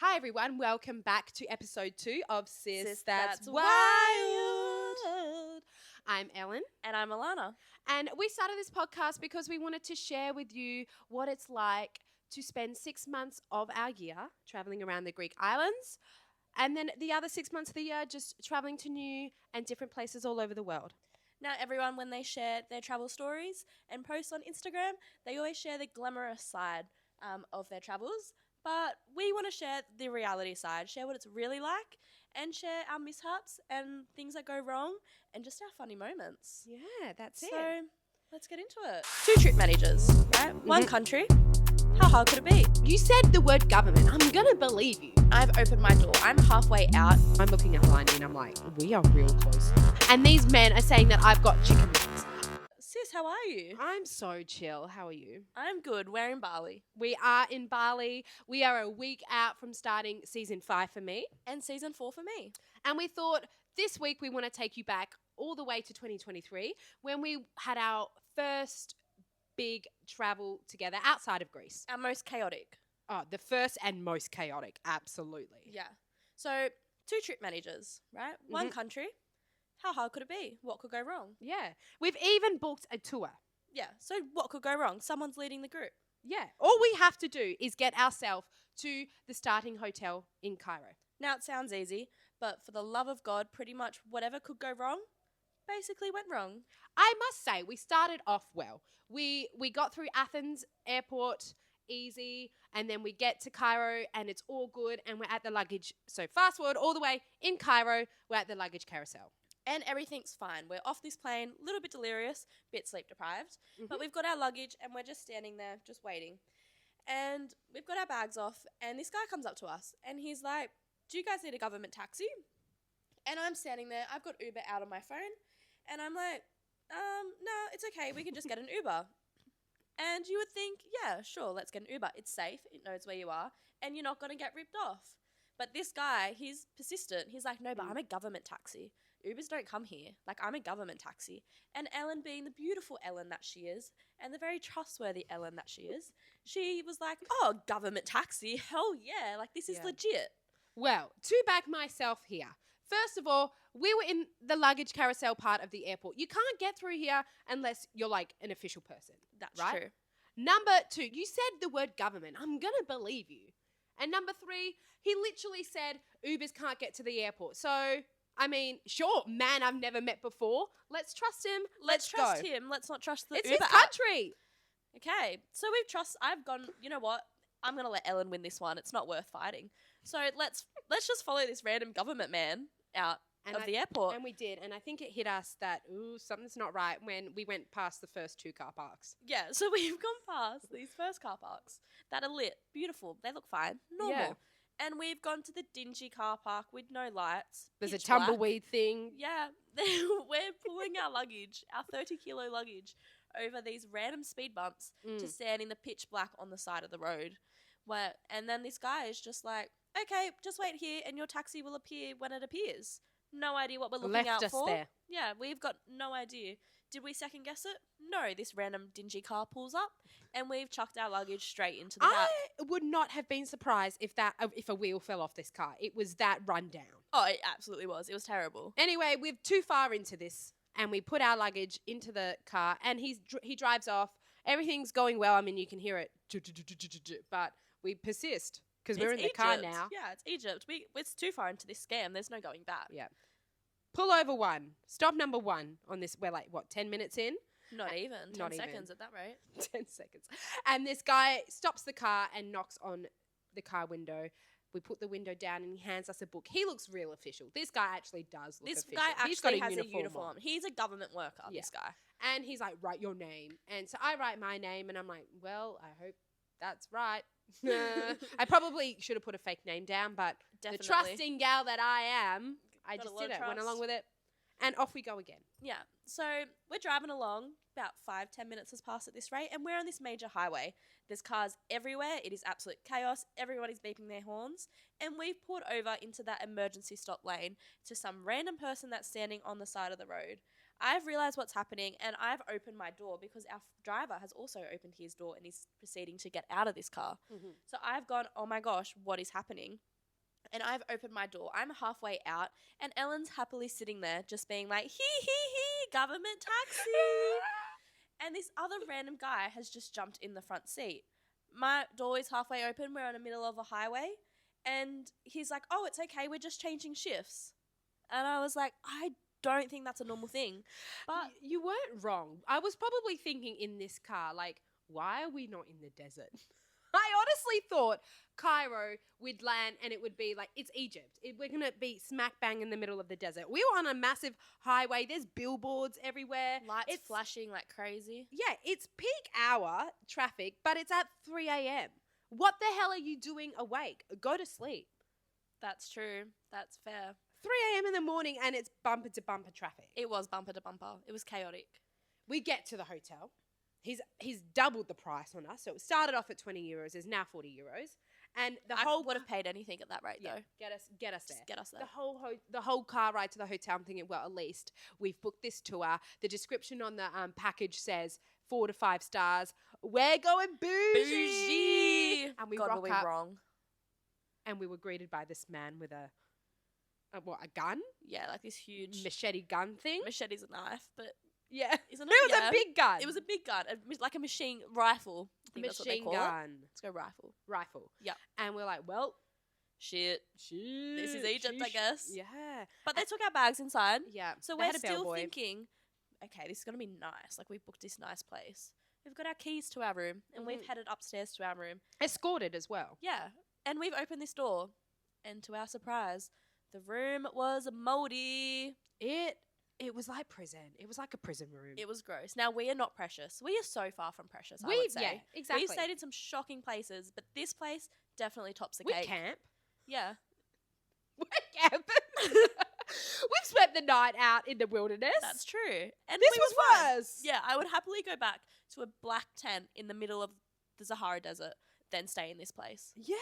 Hi everyone, welcome back to episode 2 of Sis, That's Wild. I'm Ellen. And I'm Alana. And we started this podcast because we wanted to share with you what it's like to spend 6 months of our year traveling around the Greek islands, and then the other 6 months of the year just traveling to new and different places all over the world. Now, everyone, when they share their travel stories and post on Instagram, they always share the glamorous side of their travels. But we want to share the reality side, share what it's really like, and share our mishaps and things that go wrong and just our funny moments. Yeah, that's it. So let's get into it. 2 trip managers, right? One country. How hard could it be? You said the word government. I'm going to believe you. I've opened my door. I'm halfway out. I'm looking at Liney and I'm like, we are real close. And these men are saying that I've got chicken wings. Sis, how are you? I'm so chill. How are you? I'm good. We're in Bali. We are in Bali. We are a week out from starting season 5 for me. And season 4 for me. And we thought this week we want to take you back all the way to 2023 when we had our first big travel together outside of Greece. Our most chaotic. Oh, the first and most chaotic. Absolutely. Yeah. So 2 trip managers, right? One country. How hard could it be? What could go wrong? Yeah. We've even booked a tour. Yeah. So what could go wrong? Someone's leading the group. Yeah. All we have to do is get ourselves to the starting hotel in Cairo. Now, it sounds easy, but for the love of God, pretty much whatever could go wrong basically went wrong. I must say, we started off well. We got through Athens airport easy, and then we get to Cairo and it's all good, and we're at the luggage. So fast forward all the way in Cairo, we're at the luggage carousel. And everything's fine. We're off this plane, a little bit delirious, bit sleep deprived, but we've got our luggage and we're just standing there, just waiting. And we've got our bags off, and this guy comes up to us and he's like, "Do you guys need a government taxi?" And I'm standing there, I've got Uber out on my phone, and I'm like, no, it's okay, we can just get an Uber. And you would think, yeah, sure, let's get an Uber. It's safe, it knows where you are, and you're not going to get ripped off. But this guy, he's persistent. He's like, no, but I'm a government taxi. Ubers don't come here. Like, I'm a government taxi. And Ellen, being the beautiful Ellen that she is, and the very trustworthy Ellen that she is, she was like, oh, government taxi? Hell yeah. Like, this is legit. Well, to back myself here, first of all, we were in the luggage carousel part of the airport. You can't get through here unless you're like an official person. That's right? true. Number 2, you said the word government. I'm going to believe you. And number 3, he literally said Ubers can't get to the airport. So, I mean, sure, man I've never met before. Let's trust him. Let's go. trust him. Let's not trust the It's Uber his app. country. Okay, so I've gone, you know what? I'm going to let Ellen win this one. It's not worth fighting. So let's just follow this random government man out of the airport. And we did. And I think it hit us that, something's not right when we went past the first 2 car parks. Yeah, so we've gone past these first car parks that are lit. Beautiful. They look fine. Normal. Yeah. And we've gone to the dingy car park with no lights. There's a pitch black. tumbleweed thing. Yeah, we're pulling our luggage, our 30-kilo luggage, over these random speed bumps to stand in the pitch black on the side of the road. And then this guy is just like, okay, just wait here and your taxi will appear when it appears. No idea what we're looking out for. There. Yeah, we've got no idea. Did we second guess it? No, this random dingy car pulls up and we've chucked our luggage straight into the back. I would not have been surprised if a wheel fell off this car. It was that rundown. Oh, it absolutely was. It was terrible. Anyway, we're too far into this and we put our luggage into the car and he drives off. Everything's going well. I mean, you can hear it, but we persist because we're in the car now. Yeah, it's Egypt. It's too far into this scam. There's no going back. Yeah. Pull over 1. Stop number 1 on this. We're like, 10 minutes in? Not even. 10 not seconds even. at that rate. 10 seconds. And this guy stops the car and knocks on the car window. We put the window down and he hands us a book. He looks real official. This guy actually does look official. This guy actually He's got has a uniform uniform. on. He's a government worker, this guy. And he's like, write your name. And so I write my name and I'm like, well, I hope that's right. I probably should have put a fake name down, but Definitely. the trusting gal that I am, I Got a just lot did of it, went trust. along with it, and off we go again. Yeah. So we're driving along. About 5-10 minutes has passed at this rate, and we're on this major highway. There's cars everywhere. It is absolute chaos. Everybody's beeping their horns. And we've pulled over into that emergency stop lane to some random person that's standing on the side of the road. I've realised what's happening, and I've opened my door because our driver has also opened his door and is proceeding to get out of this car. So I've gone, oh my gosh, what is happening? and I've opened my door. I'm halfway out, and Ellen's happily sitting there just being like, hee, government taxi. And this other random guy has just jumped in the front seat. My door is halfway open. We're in the middle of a highway. And he's like, oh, it's okay. We're just changing shifts. And I was like, I don't think that's a normal thing. But You weren't wrong. I was probably thinking in this car, like, why are we not in the desert? I honestly thought Cairo, we'd land and it would be like, it's Egypt. We're going to be smack bang in the middle of the desert. We were on a massive highway. There's billboards everywhere. lights flashing like crazy. Yeah, it's peak hour traffic, but it's at 3 a.m. What the hell are you doing awake? Go to sleep. That's true. That's fair. 3 a.m. in the morning and it's bumper to bumper traffic. It was bumper to bumper. It was chaotic. We get to the hotel. He's doubled the price on us. So it started off at 20 euros. It's now 40 euros. And the I whole would have paid anything at that rate, though. get us there. Just get us there. The whole car ride to the hotel. I'm thinking, well, at least we've booked this tour. The description on the package says 4 to 5 stars. We're going bougie. And we God, rock were we up, wrong? and we were greeted by this man with a gun, Yeah, like this huge machete gun thing. machete's a knife, but Yeah, isn't it it? was Yeah. a big gun. It was a big gun, like a machine rifle. I think that's what they machine call it. gun Let's go rifle. Yep. And we're like, well, Shit. this is Egypt, I guess. Yeah, But they took our bags inside. yeah. So They we're had a still bellboy. thinking, okay, this is going to be nice. Like, we booked this nice place. We've got our keys to our room, and we've headed upstairs to our room. Escorted as well. Yeah. And we've opened this door, and to our surprise, the room was moldy. It was like prison. It was like a prison room. It was gross. Now, we are not precious. We are so far from precious, I We've would say. yeah, exactly. We've stayed in some shocking places, but this place definitely tops the we cake. camp. Yeah. We camp. We've spent the night out in the wilderness. That's true. And This we was were fine. worse. Yeah, I would happily go back to a black tent in the middle of the Sahara Desert than stay in this place. Yeah.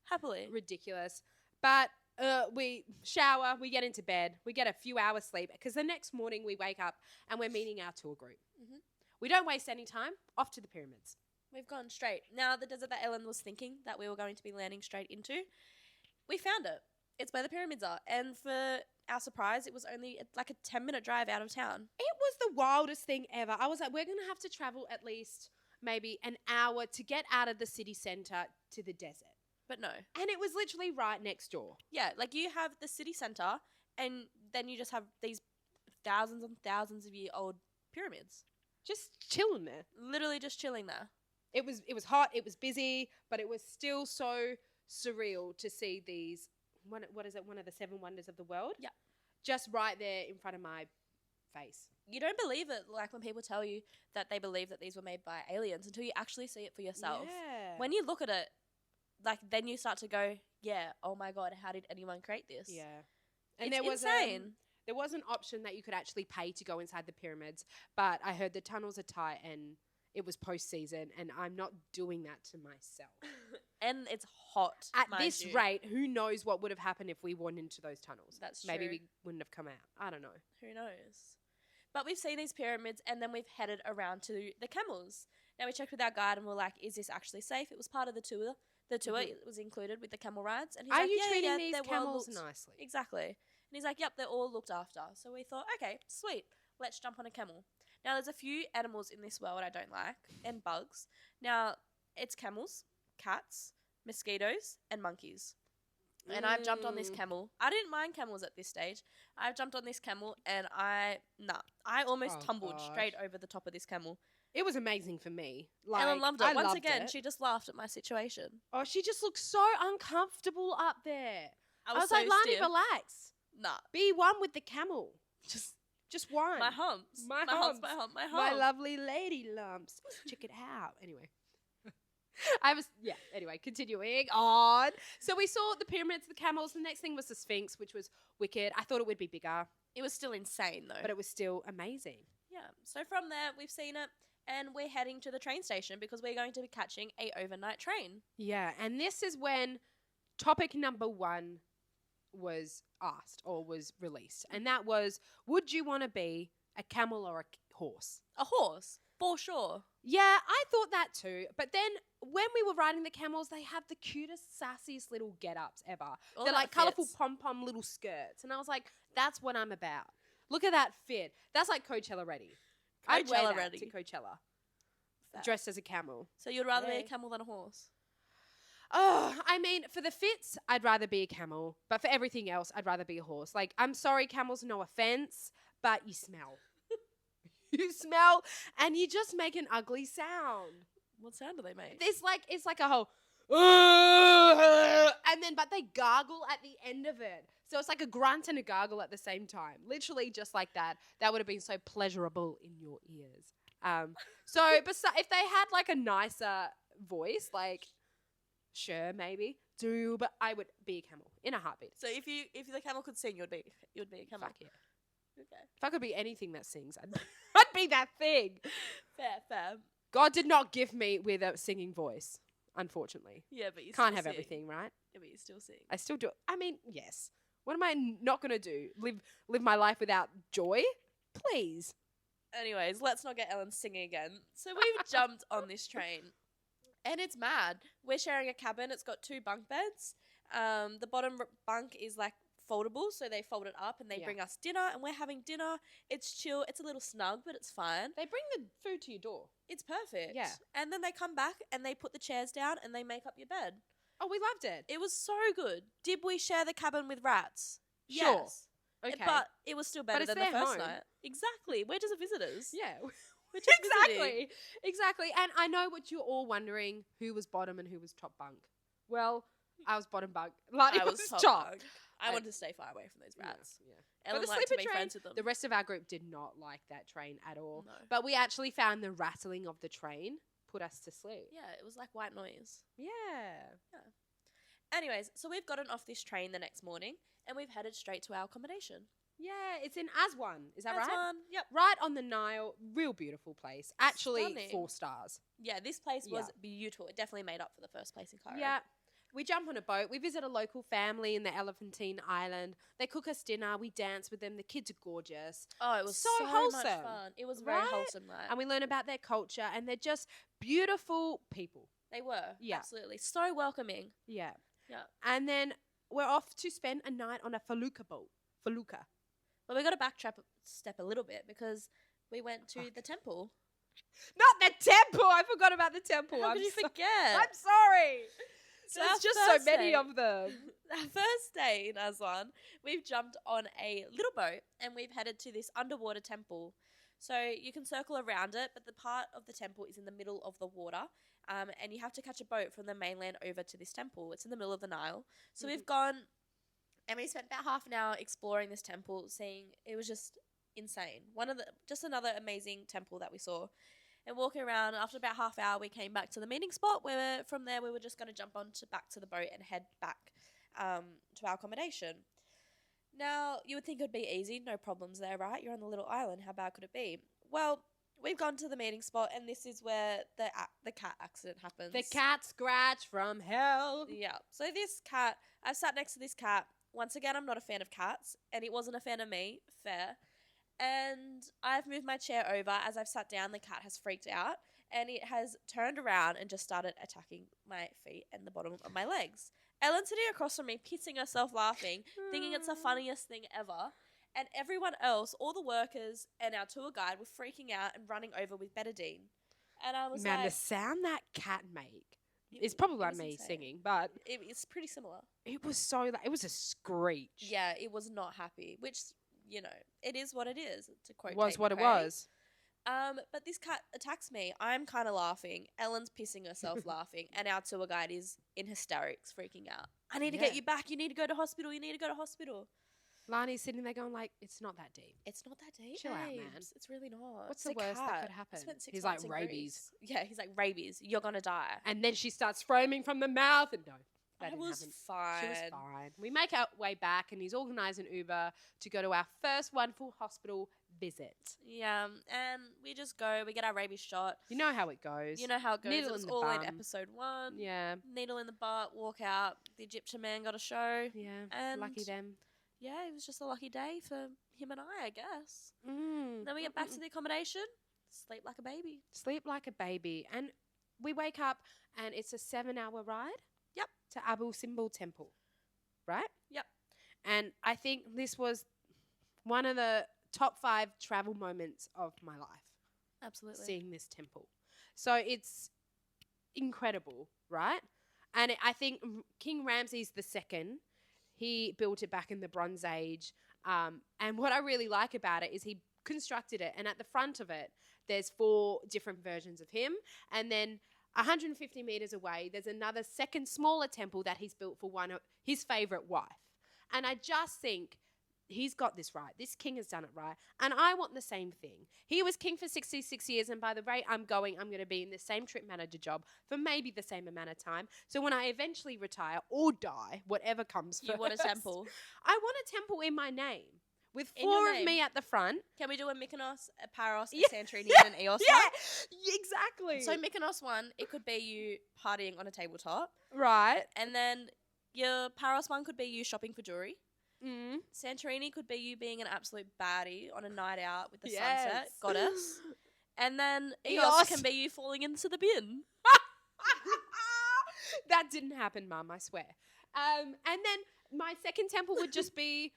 Happily. Ridiculous. But we shower, we get into bed, we get a few hours sleep because the next morning we wake up and we're meeting our tour group. Mhm. We don't waste any time. Off to the pyramids. We've gone straight. Now, the desert that Ellen was thinking that we were going to be landing straight into, we found it. It's where the pyramids are. And for our surprise, it was only like a 10-minute drive out of town. It was the wildest thing ever. I was like, we're going to have to travel at least maybe an hour to get out of the city centre to the desert. But no. And it was literally right next door. Yeah, like you have the city centre, and then you just have these thousands and thousands of year old pyramids. Just chilling there. Literally just chilling there. It was hot, it was busy, but it was still so surreal to see these, one of the 7 wonders of the world? Yeah. Just right there in front of my face. You don't believe it, like when people tell you that they believe that these were made by aliens until you actually see it for yourself. Yeah. When you look at it, like then you start to go, yeah, oh my God, how did anyone create this? Yeah. And It's there was insane. there was an option that you could actually pay to go inside the pyramids, but I heard the tunnels are tight and it was post-season and I'm not doing that to myself. And it's hot. At mind this you. rate, who knows what would have happened if we went into those tunnels? That's Maybe true. we wouldn't have come out. I don't know. Who knows? But we've seen these pyramids and then we've headed around to the camels. Now we checked with our guide and we're like, is this actually safe? It was part of the tour. The tour was included with the camel rides. And he's Are like, you yeah, treating yeah, these they're well camels looked- nicely? Exactly. And he's like, yep, they're all looked after. So we thought, okay, sweet. Let's jump on a camel. Now, there's a few animals in this world I don't like and bugs. Now, it's camels, cats, mosquitoes, and monkeys. And I've jumped on this camel. I didn't mind camels at this stage. I've jumped on this camel and I almost Oh, tumbled gosh. straight over the top of this camel. It was amazing for me. Like, Ellen loved it. I Once loved again, it. she just laughed at my situation. Oh, she just looked so uncomfortable up there. I was so like, Lani, stiff. relax. Nah. Be one with the camel. Just one. My humps. My humps. humps. My hump. My hump. My lovely lady lumps. Check it out. Anyway. Anyway, continuing on. So we saw the pyramids, the camels. The next thing was the Sphinx, which was wicked. I thought it would be bigger, It was still insane though. but it was still amazing. Yeah. So from there, we've seen it, and we're heading to the train station because we're going to be catching a overnight train. Yeah, and this is when topic number 1 was asked or was released. And that was, would you want to be a camel or a horse? A horse. For sure. Yeah, I thought that too. But then when we were riding the camels, they have the cutest, sassiest little get-ups ever. All They're that like colourful fits. pom-pom little skirts. And I was like, that's what I'm about. Look at that fit. That's like Coachella ready. I'd wear Coachella that ready. to Coachella. Fair. Dressed as a camel. So you'd rather be Yeah. a camel than a horse? Oh, I mean, for the fits, I'd rather be a camel. But for everything else, I'd rather be a horse. Like, I'm sorry, camels, no offense, but you smell. You smell and you just make an ugly sound. What sound do they make? It's like a whole and then but they gargle at the end of it. So it's like a grunt and a gargle at the same time. Literally just like that. That would have been so pleasurable in your ears. So if they had like a nicer voice, like sure, maybe do, but I would be a camel in a heartbeat. So if the camel could sing, you'd be a camel. Fuck yeah. Okay. If I could be anything that sings, I'd be that thing. Fair. God did not give me with a singing voice, unfortunately. Yeah, but you Can't still have sing. everything, right? Yeah, but you still sing. I still do. I mean, yes. What am I not going to do? Live my life without joy? Please. Anyways, let's not get Ellen singing again. So we've jumped on this train, and it's mad. We're sharing a cabin. It's got 2 bunk beds. The bottom bunk is like foldable, so they fold it up and they bring us dinner, and we're having dinner. It's chill. It's a little snug, but it's fine. They bring the food to your door. It's perfect. Yeah. And then they come back and they put the chairs down and they make up your bed. Oh, we loved it. It was so good. Did we share the cabin with rats? Sure. Yes. Okay. But it was still better it's than the their first home. night. Exactly. We're just visitors. Yeah. We're just visiting. Exactly. And I know what you're all wondering, who was bottom and who was top bunk. Well, I was bottom bunk. Like, I was top. bunk. I wanted to stay far away from those rats. Yeah. Ellen But the liked to sleeper be train, friends with them. the rest of our group did not like that train at all. No. But we actually found the rattling of the train put us to sleep. Yeah, it was like white noise. Yeah. Anyways, so we've gotten off this train the next morning and we've headed straight to our accommodation. Yeah, it's in Aswan. Is that That's right? one. Yep. Right on the Nile. Real beautiful place. Actually, Stunning. 4 stars. Yeah, this place was Yeah. beautiful. It definitely made up for the first place in Cairo. Yeah. We jump on a boat. We visit a local family in the Elephantine Island. They cook us dinner. We dance with them. The kids are gorgeous. Oh, it was So so much wholesome, fun. It was a very right? wholesome night. And we learn about their culture. And they're just beautiful people. They were. Yeah. Absolutely. So welcoming. Yeah. Yeah. And then we're off to spend a night on a felucca boat. Felucca. But we got to step a little bit because we went to Fuck. the temple. Not the temple. I forgot about the temple. How could you forget? I'm sorry. So There's our just so first many day- of them. Our first day in Aswan, we've jumped on a little boat and we've headed to this underwater temple. So you can circle around it, but the part of the temple is in the middle of the water. And you have to catch a boat from the mainland over to this temple. It's in the middle of the Nile. So we've gone and we spent about half an hour exploring this temple, seeing it was just insane. Just another amazing temple that we saw. And walking around, after about half hour, we came back to the meeting spot where from there we were just going to jump back to the boat and head back to our accommodation. Now, you would think it would be easy, no problems there, right? You're on the little island, how bad could it be? Well, we've gone to the meeting spot and this is where the cat accident happens. The cat scratch from hell. Yeah. So this cat, I've sat next to this cat. Once again, I'm not a fan of cats and it wasn't a fan of me, fair. And I've moved my chair over. As I've sat down, the cat has freaked out and it has turned around and just started attacking my feet and the bottom of my legs. Ellen's sitting across from me, pissing herself laughing, thinking it's the funniest thing ever. And everyone else, all the workers and our tour guide, were freaking out and running over with betadine. And I was Man, like, the sound that cat make. it It's was- probably it like was me insane. singing, but It's pretty similar. it was so it was a screech. Yeah, it was not happy, which, you know, it is what it is, to quote Was Tate what it McRae. was. But this cat attacks me. I'm kind of laughing. Ellen's pissing herself laughing. And our tour guide is in hysterics, freaking out. I need to get Yeah. you back. You need to go to hospital. You need to go to hospital. Lani's sitting there going like, it's not that deep. It's not that deep, Chill out, man. babes. It's really not. What's It's the a worst that cat. could I happen? spent 6 He's like, months in rabies. Greece. Yeah, he's like, rabies. You're going to die. And then she starts foaming from the mouth and no. That I didn't was happen. fine. She was fine. We make our way back and he's organised an Uber to go to our first wonderful hospital visit. Yeah, and we just go. We get our rabies shot. You know how it goes. You know how it goes. Needle It was in the all in bum. episode 1. Yeah. Needle in the butt, walk out. The Egyptian man got a show. Yeah. And Lucky them. Yeah, it was just a lucky day for him and I guess. Mm. Then we get back to the accommodation. Sleep like a baby. Sleep like a baby. And we wake up and it's a 7-hour ride. Yep. To Abu Simbel Temple, right? Yep. And I think this was one of the top 5 travel moments of my life. Absolutely. Seeing this temple. So it's incredible, right? And I think King Ramses II, he built it back in the Bronze Age. And what I really like about it is he constructed it. And at the front of it, there's 4 different versions of him. And then 150 meters away, there's another second smaller temple that he's built for one of his favorite wife. And I just think he's got this right. This king has done it right. And I want the same thing. He was king for 66 years. And by the rate I'm going to be in the same trip manager job for maybe the same amount of time. So when I eventually retire or die, whatever comes first. You want a temple? I want a temple in my name. With In your 4 of name? me at the front. Can we do a Mykonos, a Paros, a Yeah. Santorini, and an Eos Yeah, one? exactly. So Mykonos one, it could be you partying on a tabletop. right. And then your Paros one could be you shopping for jewelry. Mm. Santorini could be you being an absolute baddie on a night out with the Yes. sunset, goddess. And then Eos Eos. can be you falling into the bin. That didn't happen, Mum, I swear. And then my second temple would just be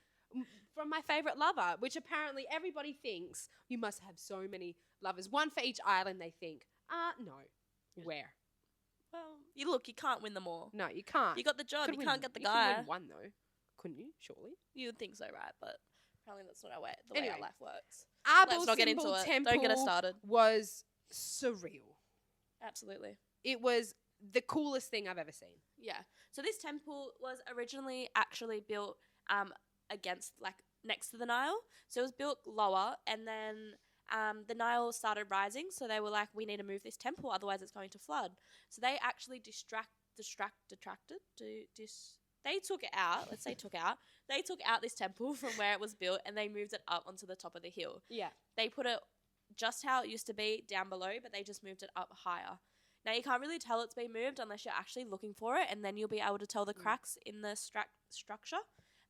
from my favourite lover, which apparently everybody thinks you must have so many lovers. One for each island, they think. No. Where? Well, you can't win them all. No, you can't. You got the job, Could you win- can't get the you could guy. win one, though. Couldn't you? Surely. You would think so, right? But apparently that's not the way Anyway. our life works. Abu Let's not get into Simbel it. Temple Don't get us started. was surreal. Absolutely. It was the coolest thing I've ever seen. Yeah. So this temple was originally actually built against, next to the Nile. So it was built lower, and then the Nile started rising. So they were like, we need to move this temple, otherwise it's going to flood. So they actually they took it out. Let's say took out. They took out this temple from where it was built, and they moved it up onto the top of the hill. Yeah. They put it just how it used to be down below, but they just moved it up higher. Now, you can't really tell it's been moved unless you're actually looking for it, and then you'll be able to tell the cracks in the structure.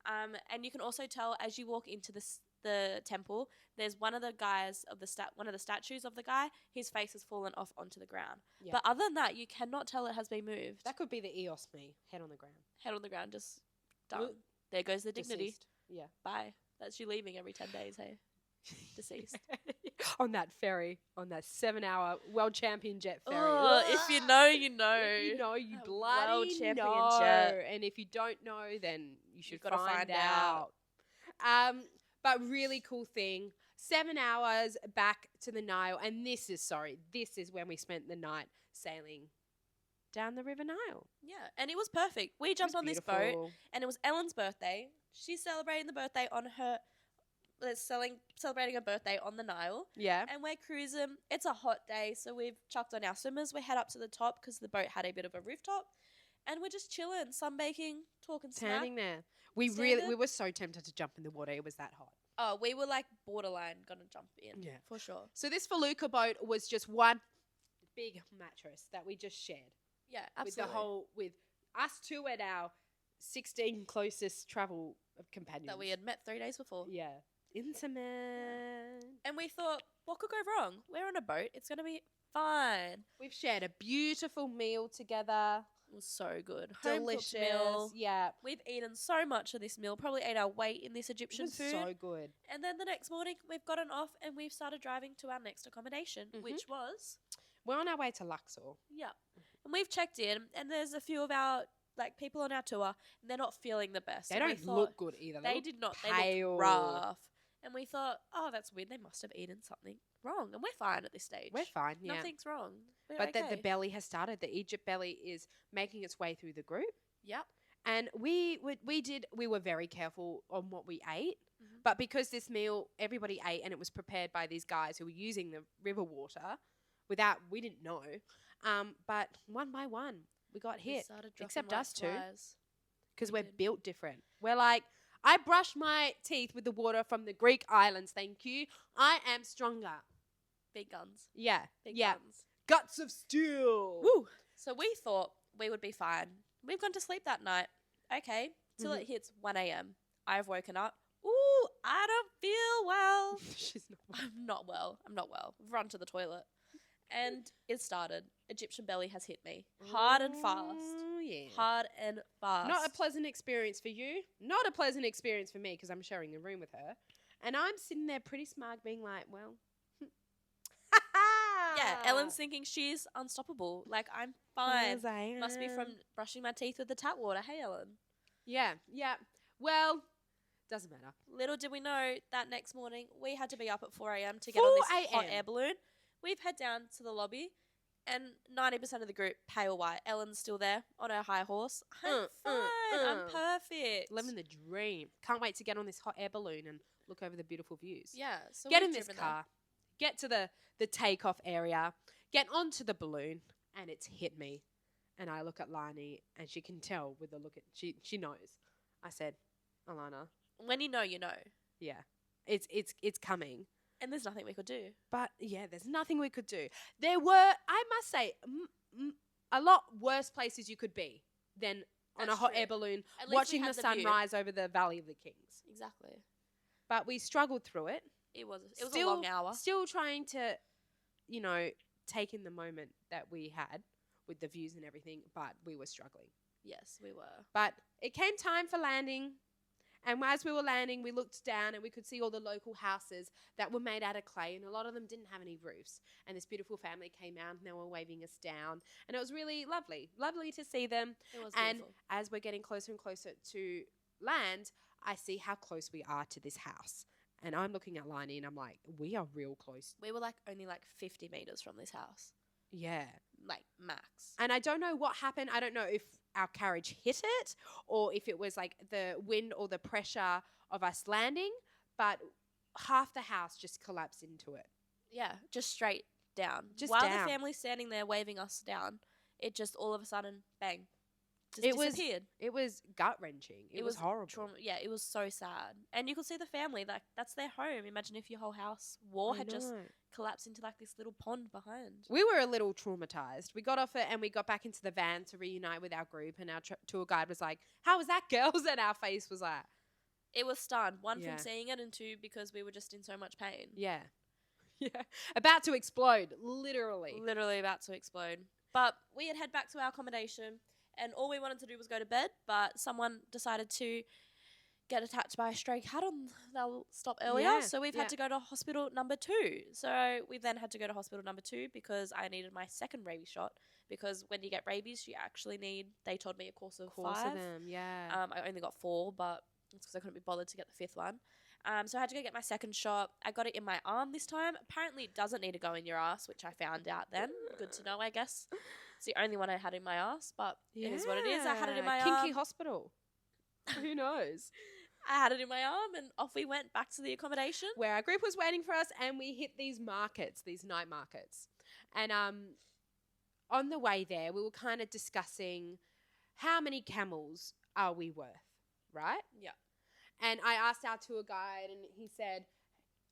And you can also tell as you walk into the temple, there's one of the guys of one of the statues of the guy, his face has fallen off onto the ground. Yeah. But other than that, you cannot tell it has been moved. That could be the Eos me, head on the ground. Head on the ground, just done. Well, There goes the dignity. Deceased. Yeah. Bye. That's you leaving every 10 days, hey? Deceased. On that ferry, on that 7-hour world champion jet ferry. Oh, if you know, you know. If you know, you A bloody world champion know. jet. And if you don't know, then you should gotta find find out. But really cool thing. 7 hours back to the Nile. And this is when we spent the night sailing down the River Nile. Yeah, and it was perfect. We jumped on this boat, and it was Ellen's birthday. She's celebrating the birthday on her... celebrating a birthday on the Nile. Yeah. And we're cruising. It's a hot day, so we've chucked on our swimmers. We head up to the top because the boat had a bit of a rooftop. And we're just chilling, sunbaking, talking smack. Standing there. We Standard. were so tempted to jump in the water. It was that hot. Oh, we were borderline gonna jump in. Yeah. For sure. So this felucca boat was just one big mattress that we just shared. Yeah, absolutely. With us two and our 16 closest travel companions. That we had met 3 days before. Yeah. Intimate. And we thought, what could go wrong? We're on a boat. It's going to be fine. We've shared a beautiful meal together. It was so good. Home-cooked Delicious. meal. Yeah. We've eaten so much of this meal. Probably ate our weight in this It Egyptian was food. so good. And then the next morning, we've gotten off and we've started driving to our next accommodation, which was... We're on our way to Luxor. Yeah. And we've checked in, and there's a few of our people on our tour, and they're not feeling the best. They And we don't thought- look good either. They look did not. pale. They looked rough. And we thought, oh, that's weird. They must have eaten something wrong. And we're fine at this stage. We're fine, yeah. Nothing's wrong. We're But okay. the belly has started. The Egypt belly is making its way through the group. Yep. And we were very careful on what we ate. Mhm. But because this meal, everybody ate and it was prepared by these guys who were using the river water we didn't know. But one by one, we got We hit. started dropping Except like us two. flies. Because We we're did. built different. We're like, I brush my teeth with the water from the Greek islands, thank you. I am stronger. Big guns. Yeah. Big yeah. guns. Guts of steel. Woo. So we thought we would be fine. We've gone to sleep that night. Okay. Till Mhm. it hits 1 a.m. I've woken up. ooh, I don't feel well. She's not well. I'm not well. I've run to the toilet. And it started. Egyptian belly has hit me. Hard and fast. Oh, yeah. Hard and fast. Not a pleasant experience for you. Not a pleasant experience for me because I'm sharing a room with her. And I'm sitting there pretty smug being like, well. Yeah, Ellen's thinking she's unstoppable. Like, I'm fine. Yes, I Must be from am. brushing my teeth with the tap water. Hey, Ellen. Yeah. Well, doesn't matter. Little did we know that next morning we had to be up at 4 a.m. to get on this 4 hot a.m.. air balloon. We've head down to the lobby and 90% of the group pale white. Ellen's still there on her high horse. I'm fine. I'm perfect. Living the dream. Can't wait to get on this hot air balloon and look over the beautiful views. Yeah. So Get we've in this driven car. Get to the takeoff area. Get onto the balloon. And it's hit me. And I look at Lani and she can tell with the look at she knows. I said, Alana, there. When you know, you know. yeah. It's coming. And there's nothing we could do. But yeah, there's nothing we could do. There were, I must say, a lot worse places you could be than on That's a hot true. air balloon At least we watching the had the sun view. rise over the Valley of the Kings. Exactly. But we struggled through it. It was a long hour. Still trying to, take in the moment that we had with the views and everything, but we were struggling. Yes, we were. But it came time for landing. And as we were landing, we looked down and we could see all the local houses that were made out of clay. And a lot of them didn't have any roofs. And this beautiful family came out and they were waving us down. And it was really lovely. Lovely to see them. It was And beautiful. as we're getting closer and closer to land, I see how close we are to this house. And I'm looking at Liney and I'm like, we are real close. We were only 50 meters from this house. Yeah. Max. And I don't know what happened. I don't know if our carriage hit it or if it was the wind or the pressure of us landing, but half the house just collapsed into it. Yeah, just straight down. Just While down. the family's standing there waving us down, it just all of a sudden, bang, just It was disappeared. It was gut-wrenching. It was horrible. Yeah, it was so sad. And you could see the family, that's their home. Imagine if your whole house wall had just collapsed into this little pond behind. We were a little traumatized. We got off it and we got back into the van to reunite with our group, and our tour guide was like, how was that, girls? And our face was like... It was stunned. One, Yeah. from seeing it, and two, because we were just in so much pain. Yeah. Yeah. About to explode, literally. Literally about to explode. But we had head back to our accommodation, and all we wanted to do was go to bed, but someone decided to get attacked by a stray cat on they'll stop earlier. Yeah, So we've yeah. had to go to hospital number 2. So we then had to go to hospital number 2 because I needed my second rabies shot. Because when you get rabies, you actually need, they told me, a course of 5. Of them, yeah. I only got 4, but it's because I couldn't be bothered to get the 5th one. So I had to go get my second shot. I got it in my arm this time. Apparently it doesn't need to go in your ass, which I found out then. Good to know, I guess. It's the only one I had in my ass, but it is what it is. I had it in my Kinky arm. hospital. Who knows? I had it in my arm, and off we went back to the accommodation. Where our group was waiting for us, and we hit these markets, these night markets. And on the way there, we were kind of discussing how many camels are we worth, right? Yeah. And I asked our tour guide, and he said,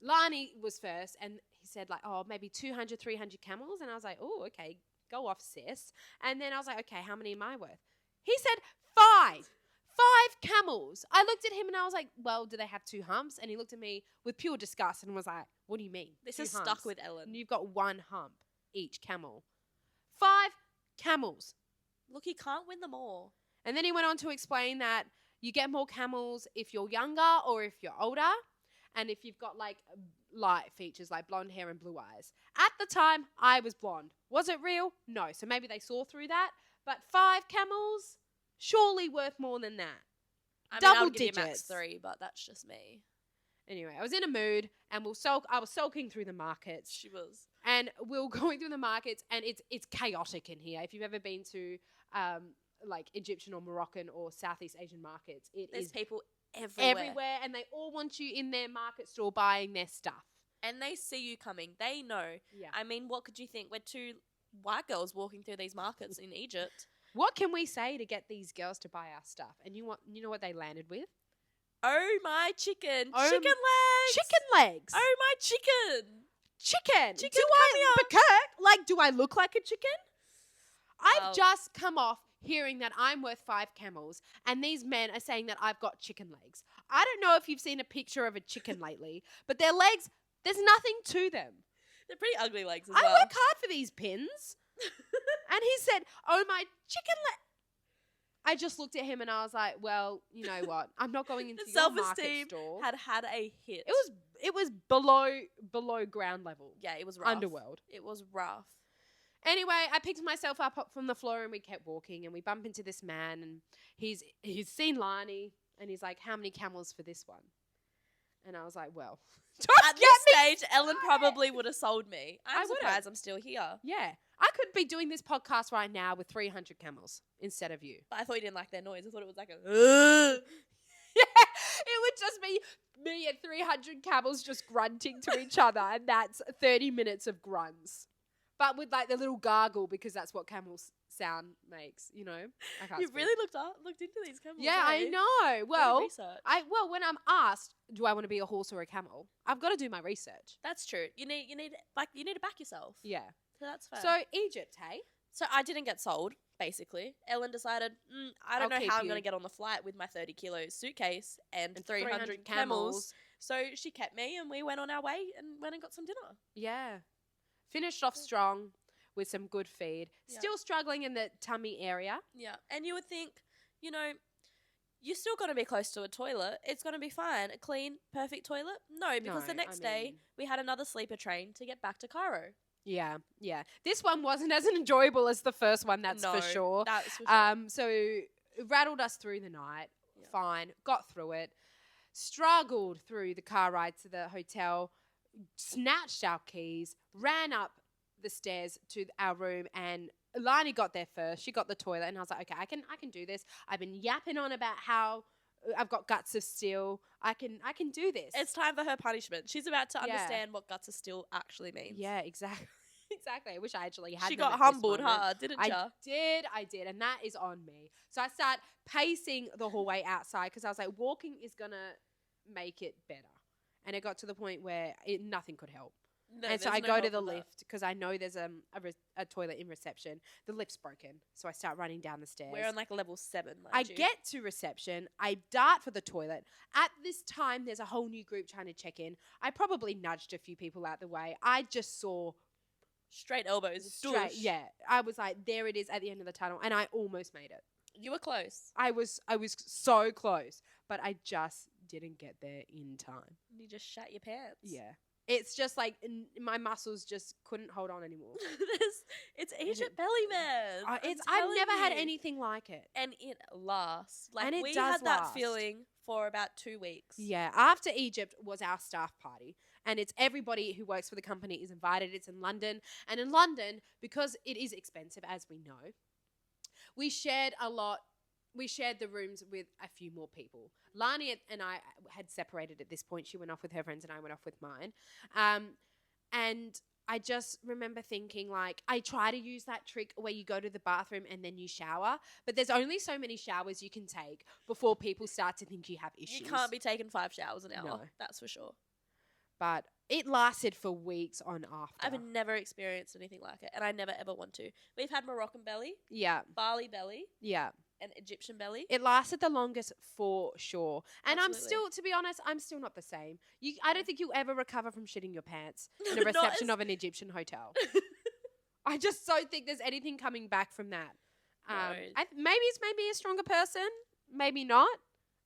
Lani was first, and he said, maybe 200, 300 camels. And I was like, oh, okay, go off, sis. And then I was like, okay, how many am I worth? He said, 5. 5 camels. I looked at him and I was like, well, do they have 2 humps? And he looked at me with pure disgust and was like, what do you mean? This 2 is humps? stuck with Ellen. And you've got 1 hump each camel. 5 camels. Look, he can't win them all. And then he went on to explain that you get more camels if you're younger or if you're older. And if you've got light features like blonde hair and blue eyes. At the time, I was blonde. Was it real? No. So maybe they saw through that. But 5 camels, surely worth more than that. I Double would give you max digits. 3, but that's just me. Anyway, I was in a mood and I was sulking through the markets. She was. And we were going through the markets and it's chaotic in here. If you've ever been to Egyptian or Moroccan or Southeast Asian markets, There's people everywhere. and they all want you in their market store buying their stuff. And they see you coming. They know. Yeah. I mean, what could you think? We're 2 white girls walking through these markets in Egypt. What can we say to get these girls to buy our stuff? And you know what they landed with? Oh, my chicken. Oh, chicken legs. Chicken legs. Oh, my chicken. Chicken. Chicken Do I look like a chicken? I've Well- just come off hearing that I'm worth 5 camels and these men are saying that I've got chicken legs. I don't know if you've seen a picture of a chicken lately, but their legs, there's nothing to them. They're pretty ugly legs as I well. work hard for these pins. And he said, "Oh, my chicken leg." I just looked at him and I was like, well, you know what? I'm not going into The your market self-esteem store. had a hit. It was below ground level. Yeah, it was rough. Underworld. It was rough. Anyway, I picked myself up from the floor and we kept walking and we bump into this man and he's seen Lani and he's like, "How many camels for this one?" And I was like, well, At this stage, Ellen probably would have sold me. I'm surprised I'm still here. Yeah. I could be doing this podcast right now with 300 camels instead of you. But I thought you didn't like their noise. I thought it was like a... Yeah, it would just be me and 300 camels just grunting to each other, and that's 30 minutes of grunts. But with like the little gargle, because that's what camels sound makes, you know. I can't You speak. really looked into these camels. Yeah, I eh? know. Well, Research. when I'm asked, do I want to be a horse or a camel? I've got to do my research. That's true. You need to back yourself. Yeah. So that's fair. So Egypt, hey? So I didn't get sold, basically. Ellen decided, I don't I'll know keep how I'm you. going to get on the flight with my 30 kilo suitcase and 300 300 camels. So she kept me and we went on our way and went and got some dinner. Yeah. Finished off strong with some good feed. Yeah. Still struggling in the tummy area. Yeah. And you would think, you know, you're still going to be close to a toilet. It's going to be fine. A clean, perfect toilet? No, because the next day we had another sleeper train to get back to Cairo. Yeah, yeah. This one wasn't as enjoyable as the first one, that's for sure. That's for sure. So it rattled us through the night. Yeah. Fine. Got through it. Struggled through the car ride to the hotel. Snatched our keys. Ran up the stairs to our room, and Lani got there first. She got the toilet, and I was like, okay, I can do this. I've been yapping on about how I've got guts of steel. I can do this. It's time for her punishment. She's about to Yeah. understand what guts of steel actually means. Yeah, exactly. Exactly. I wish I actually had. She them got at this humbled moment. hard, didn't ya? I did, and that is on me. So I start pacing the hallway outside because I was like, walking is gonna make it better. And it got to the point where nothing could help. No, and so there's I no go to help the with that. lift because I know there's a toilet in reception. The lift's broken, so I start running down the stairs. We're on like level 7. I get to reception. I dart for the toilet. At this time, there's a whole new group trying to check in. I probably nudged a few people out the way. I just saw straight elbows. straight. Douche. Yeah, I was like, there it is at the end of the tunnel, and I almost made it. You were close. I was so close, but I just didn't get there in time. You just shat your pants. Yeah. It's just like my muscles just couldn't hold on anymore. It's Egypt belly man. I've never had anything like it. And it lasts. Like And it we does had that last. feeling for about 2 weeks. Yeah, after Egypt was our staff party. And it's everybody who works for the company is invited. It's in London. And in London, because it is expensive, as we know, we shared a lot. We shared the rooms with a few more people. Lani and I had separated at this point. She went off with her friends and I went off with mine. And I just remember thinking, like, I try to use that trick where you go to the bathroom and then you shower, but there's only so many showers you can take before people start to think you have issues. You can't be taking 5 showers an hour. No. That's for sure. But it lasted for weeks on after. I've never experienced anything like it, and I never ever want to. We've had Moroccan belly, Yeah, Bali belly, yeah. and Egyptian belly. It lasted the longest for sure. And I'm Absolutely. still, to be honest, I'm still not the same. I don't think you'll ever recover from shitting your pants in a Not reception as- of an Egyptian hotel. I just don't think there's anything coming back from that. No. Maybe it's made me a stronger person. Maybe not.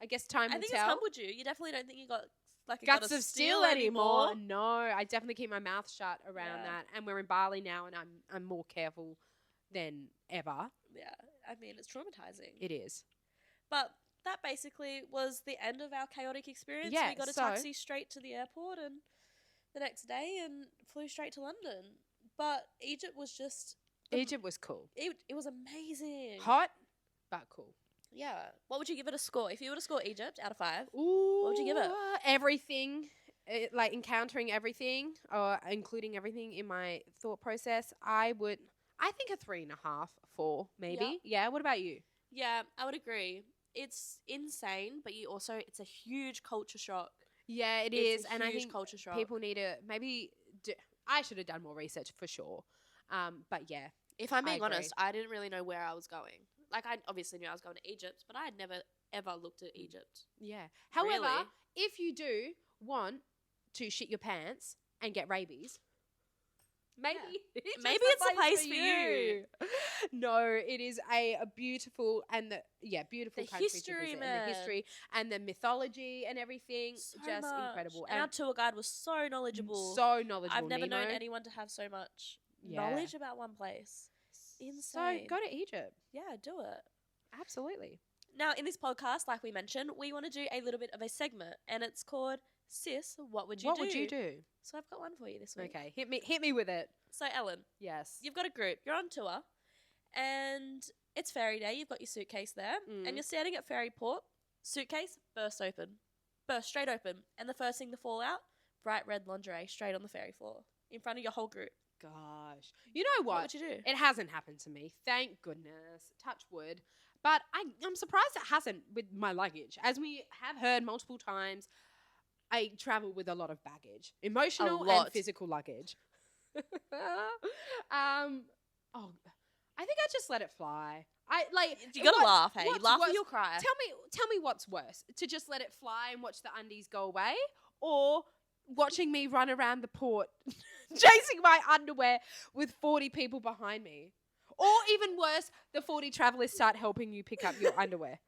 I guess time I will think tell. it's humbled you. You definitely don't think you got like a Guts gut of steel anymore. No, I definitely keep my mouth shut around Yeah. that. And we're in Bali now, and I'm more careful than ever. Yeah, I mean it's traumatizing. It is. But that basically was the end of our chaotic experience. Yeah, We got a so- taxi straight to the airport and the next day and flew straight to London. But Egypt was just Egypt was cool. it was amazing. Hot, but cool. Yeah. What would you give it a score? If you were to score Egypt out of 5, Ooh, what would you give it? Everything, like encountering everything or including everything in my thought process. I think a 3.5, 4, maybe. Yeah. What about you? Yeah, I would agree. It's insane, but it's a huge culture shock. Yeah, it It's is, a and I huge think culture shock. people need to maybe. I should have done more research for sure. But yeah, If I'm I being agree. honest, I didn't really know where I was going. like, I obviously knew I was going to Egypt, but I had never, ever looked at Egypt. Yeah. However, Really? if you do want to shit your pants and get rabies, maybe Maybe it's a place for you. No, it is a beautiful and beautiful The country history, to visit, man. and the history and the mythology and everything, So just much. incredible. And our tour guide was so knowledgeable. So knowledgeable. I've never known Nemo. anyone to have so much Yeah. knowledge about one place. So Insane. go to Egypt. Yeah, do it. Absolutely. Now, in this podcast, like we mentioned, we want to do a little bit of a segment, and it's called Sis, What Would You What Do? would you do? So I've got one for you this week. Okay, hit me with it. So, Ellen, Yes. you've got a group, you're on tour, and it's ferry day, you've got your suitcase there, and you're standing at ferry port, suitcase burst straight open, and the first thing to fall out, bright red lingerie straight on the ferry floor, in front of your whole group. Gosh. You know what? What would you do? It hasn't happened to me. Thank goodness. Touch wood. But I'm surprised it hasn't with my luggage. As we have heard multiple times, I travel with a lot of baggage. Emotional and physical luggage. I think I just let it fly. You gotta laugh, hey? You laugh or worse? you'll cry. Tell me what's worse. To just let it fly and watch the undies go away, or watching me run around the port chasing my underwear with 40 people behind me. Or even worse, the 40 travelers start helping you pick up your underwear.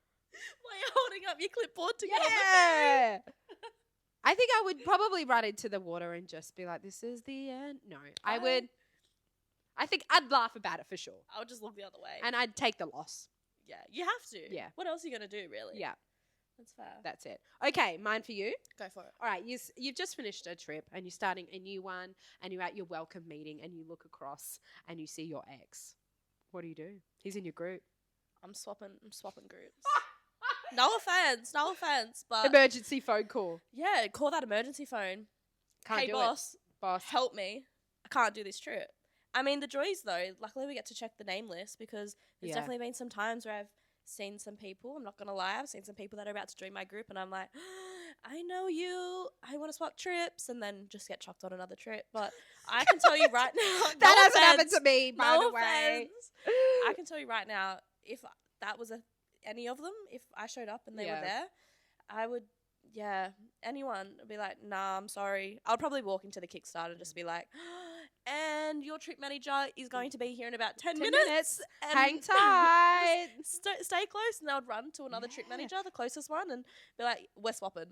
While you're holding up your clipboard to get on the Yeah. I think I would probably run into the water and just be like, this is the end. No, I would. I think I'd laugh about it for sure. I would just look the other way. And I'd take the loss. Yeah, you have to. Yeah. What else are you going to do, really? Yeah, That's fair. that's it. Okay, mine for you. Go for it. All right, you've just finished a trip and you're starting a new one and you're at your welcome meeting and you look across and you see your ex. What do you do? He's in your group. I'm swapping groups. No offense, but Emergency phone call. yeah, call that emergency phone. Can't Hey do boss, Boss. help me. I can't do this trip. I mean, the joys though, luckily we get to check the name list because there's Yeah. definitely been some times where I've seen some people, I'm not going to lie, I've seen some people that are about to join my group and I'm like, I know you, I want to swap trips, and then just get chucked on another trip. But I can tell you right now, That hasn't happened to me, by the way. I can tell you right now, if that was any of them, if I showed up and they were there, I would, anyone would be like, nah, I'm sorry. I would probably walk into the Kickstarter and just be like, and your trip manager is going to be here in about 10 minutes. And Hang tight. stay close. And I would run to another trip manager, the closest one, and be like, we're swapping.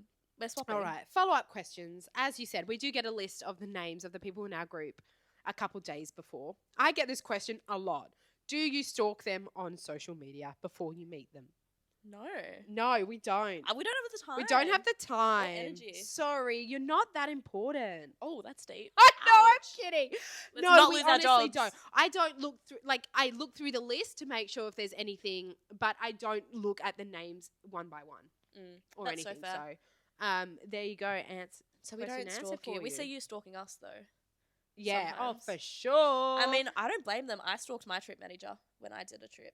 All right, follow-up questions. As you said, we do get a list of the names of the people in our group a couple days before. I get this question a lot. Do you stalk them on social media before you meet them? No. No, we don't. We don't have the time. We don't have the time. energy. Sorry, you're not that important. Oh, that's deep. I know, I'm Ouch. kidding. Let's No, not we lose our honestly jobs. don't. I don't look through, I look through the list to make sure if there's anything, but I don't look at the names one by one or That's so anything. fair. So, there you go. So we Question don't answer stalk you. for We you. see you stalking us though. Yeah, sometimes. for sure. I mean, I don't blame them. I stalked my trip manager when I did a trip.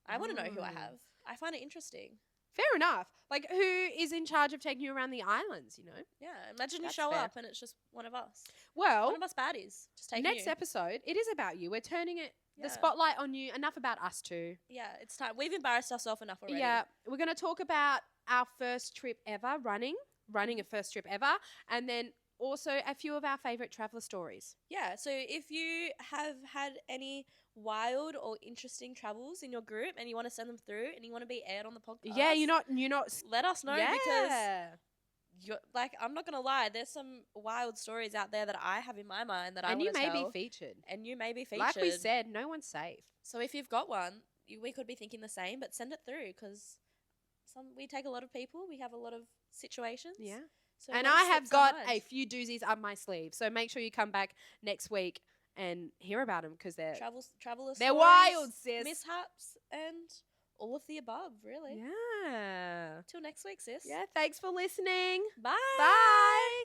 I want to know who I have. I find it interesting. fair enough. Like, who is in charge of taking you around the islands, you know? Yeah, imagine That's you show fair. up and it's just one of us. Well, One of us baddies. Just taking next you. episode, it is about you. We're turning the Yeah. spotlight on you. Enough about us two. Yeah, it's time. We've embarrassed ourselves enough already. Yeah, we're going to talk about our first trip ever, running a first trip ever, and then also a few of our favourite traveller stories. Yeah, so if you have had any wild or interesting travels in your group and you want to send them through and you want to be aired on the podcast, Yeah, you're not. let us know because Yeah. I'm not gonna lie, there's some wild stories out there that I have in my mind that I And want you to may tell, be featured. and you may be featured. Like we said, no one's safe. So if you've got one, we could be thinking the same, but send it through because we take a lot of people, we have a lot of situations. Yeah. So And what I slips have our got mind? a few doozies up my sleeve. So make sure you come back next week and hear about them because they're traveler they're stories, wild, sis. mishaps, and all of the above. Really. Yeah. Till next week, sis. Yeah. Thanks for listening. Bye. Bye.